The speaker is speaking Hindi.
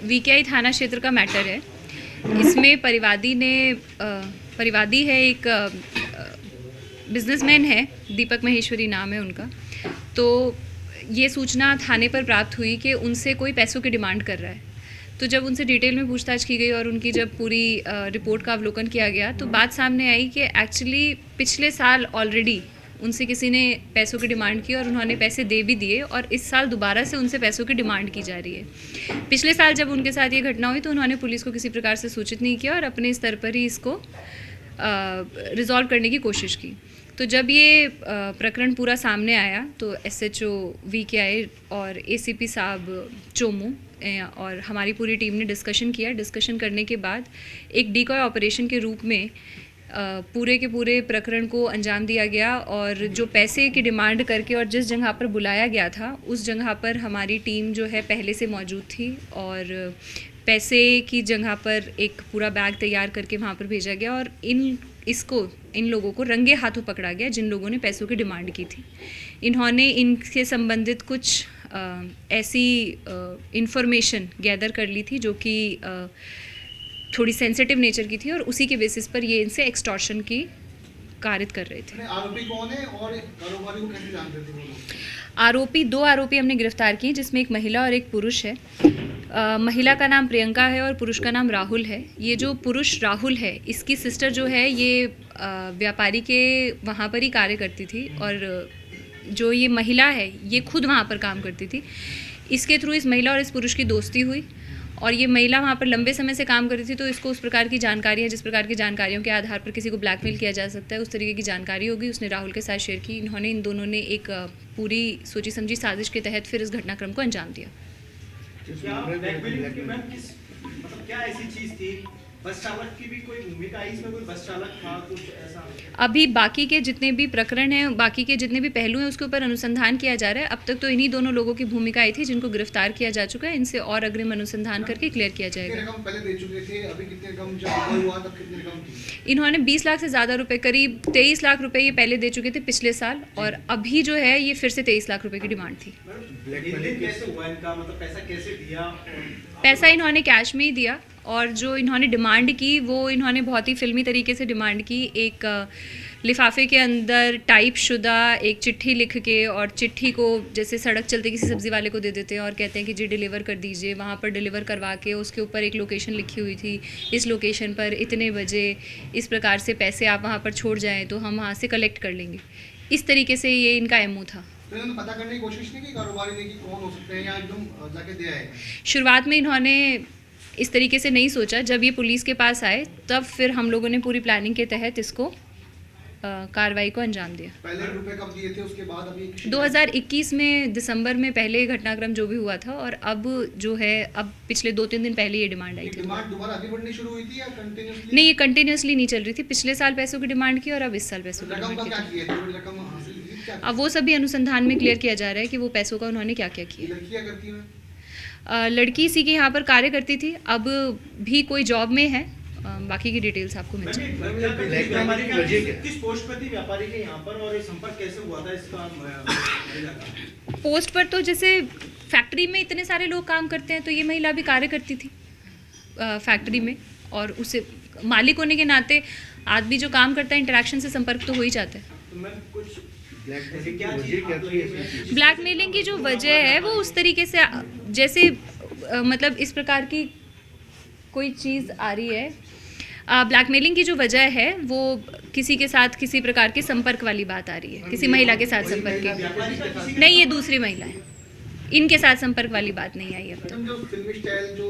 वीकेआई थाना क्षेत्र का मैटर है। इसमें परिवादी है, एक बिजनेसमैन है, दीपक महेश्वरी नाम है उनका। तो ये सूचना थाने पर प्राप्त हुई कि उनसे कोई पैसों की डिमांड कर रहा है। तो जब उनसे डिटेल में पूछताछ की गई और उनकी जब पूरी रिपोर्ट का अवलोकन किया गया तो बात सामने आई कि एक्चुअली पिछले साल ऑलरेडी उनसे किसी ने पैसों की डिमांड की और उन्होंने पैसे दे भी दिए, और इस साल दोबारा से उनसे पैसों की डिमांड की जा रही है। पिछले साल जब उनके साथ ये घटना हुई तो उन्होंने पुलिस को किसी प्रकार से सूचित नहीं किया और अपने स्तर पर ही इसको रिजॉल्व करने की कोशिश की। तो जब ये प्रकरण पूरा सामने आया तो SHO वीकेआई और ACP साहब चोमू और हमारी पूरी टीम ने डिस्कशन किया। डिस्कशन करने के बाद एक डिकॉय ऑपरेशन के रूप में पूरे के पूरे प्रकरण को अंजाम दिया गया, और जो पैसे की डिमांड करके और जिस जगह पर बुलाया गया था उस जगह पर हमारी टीम जो है पहले से मौजूद थी, और पैसे की जगह पर एक पूरा बैग तैयार करके वहाँ पर भेजा गया और इन लोगों को रंगे हाथों पकड़ा गया जिन लोगों ने पैसों की डिमांड की थी। इन्होंने इनसे संबंधित कुछ ऐसी इंफॉर्मेशन गैदर कर ली थी जो कि थोड़ी सेंसिटिव नेचर की थी, और उसी के बेसिस पर ये इनसे एक्सटॉर्शन की कारित कर रहे थे। आरोपी कौन है और कारोबारी को कैसे जानते थे वो लोग? दो आरोपी हमने गिरफ्तार किए, जिसमें एक महिला और एक पुरुष है। महिला का नाम प्रियंका है और पुरुष का नाम राहुल है। ये जो पुरुष राहुल है, इसकी सिस्टर जो है ये व्यापारी के वहाँ पर ही कार्य करती थी, और जो ये महिला है ये खुद वहाँ पर काम करती थी। इसके थ्रू इस महिला और इस पुरुष की दोस्ती हुई, और ये महिला वहाँ पर लंबे समय से काम करती थी, तो इसको उस प्रकार की जानकारी है जिस प्रकार की जानकारियों के आधार पर किसी को ब्लैकमेल किया जा सकता है, उस तरीके की जानकारी होगी, उसने राहुल के साथ शेयर की। इन दोनों ने एक पूरी सोची समझी साजिश के तहत फिर इस घटनाक्रम को अंजाम दिया। क्या ऐसी चीज थी? बस चालक की भी कोई भूमिका आई इसमें? कोई बस चालक था, कुछ ऐसा? अभी बाकी के जितने भी प्रकरण हैं, बाकी के जितने भी पहलू हैं, उसके ऊपर अनुसंधान किया जा रहा है। अब तक तो इन्हीं दोनों लोगों की भूमिका आई थी जिनको गिरफ्तार किया जा चुका है। इनसे और अग्रिम अनुसंधान करके क्लियर किया जाएगा। कितने रकम पहले दे चुके थे, अभी कितने रकम जब हुआ तब कितनी रकम थी? इन्होंने 20 लाख से ज़्यादा रुपए, करीब 23 लाख रुपए ये पहले दे चुके थे पिछले साल, और अभी जो है ये फिर से 23 लाख रुपए की डिमांड थी। कैसे हुआ इनका, मतलब पैसा कैसे दिया? पैसा इन्होंने कैश में ही दिया, और जो इन्होंने डिमांड की वो इन्होंने बहुत ही फिल्मी तरीके से डिमांड की। एक लिफाफे के अंदर टाइप शुदा एक चिट्ठी लिख के, और चिट्ठी को जैसे सड़क चलते किसी सब्ज़ी वाले को दे देते हैं और कहते हैं कि जी डिलीवर कर दीजिए। वहाँ पर डिलीवर करवा के उसके ऊपर एक लोकेशन लिखी हुई थी, इस लोकेशन पर इतने बजे इस प्रकार से पैसे आप वहाँ पर छोड़ जाएँ तो हम वहाँ से कलेक्ट कर लेंगे। इस तरीके से ये इनका MO था। तो इन्होंने पता करने की कोशिश नहीं की कारोबारी ने कि कौन हो सकते हैं, या एकदम जाके दे आए? शुरुआत में इन्होंने इस तरीके से नहीं सोचा। जब ये पुलिस के पास आए तब फिर हम लोगों ने पूरी प्लानिंग के तहत इसको कार्रवाई को अंजाम दिया। पहले रुपए कब दिए थे, उसके बाद अभी 2021 में दिसंबर में पहले घटनाक्रम जो भी हुआ था, और अब जो है अब पिछले 2-3 दिन पहले ये डिमांड आई थी। डिमांड दोबारा आगे बढ़नी शुरू हुई थी या कंटिन्यूअसली? नहीं, ये कंटिन्यूसली नहीं चल रही थी। पिछले साल पैसों की डिमांड की और अब इस साल पैसों की रकम डिमांड का की। क्या किया था? रकम हासिल की क्या? अब वो सभी अनुसंधान में क्लियर किया जा रहा है कि वो पैसों का उन्होंने क्या क्या किया। लड़कियां करती हैं? लड़की इसी के यहाँ पर कार्य करती थी, अब भी कोई जॉब में है। बाकी की डिटेल्स आपको मिल जाएगी। किस पोस्ट पर थी व्यापारी के यहाँ पर, और संपर्क कैसे हुआ था इसका? पोस्ट पर तो जैसे फैक्ट्री में इतने सारे लोग काम करते हैं, तो ये महिला भी कार्य करती थी फैक्ट्री में, और उसे मालिक होने के नाते आदमी जो काम करता है इंटरेक्शन से संपर्क तो हो ही जाता है। ब्लैकमेलिंग की जो वजह है वो उस तरीके से जैसे मतलब इस प्रकार की कोई चीज़ आ रही है। ब्लैकमेलिंग की जो वजह है वो किसी के साथ किसी प्रकार के संपर्क वाली बात आ रही है, किसी महिला के साथ संपर्क की। नहीं, ये दूसरी महिला है, इनके साथ संपर्क वाली बात नहीं आई अब तक।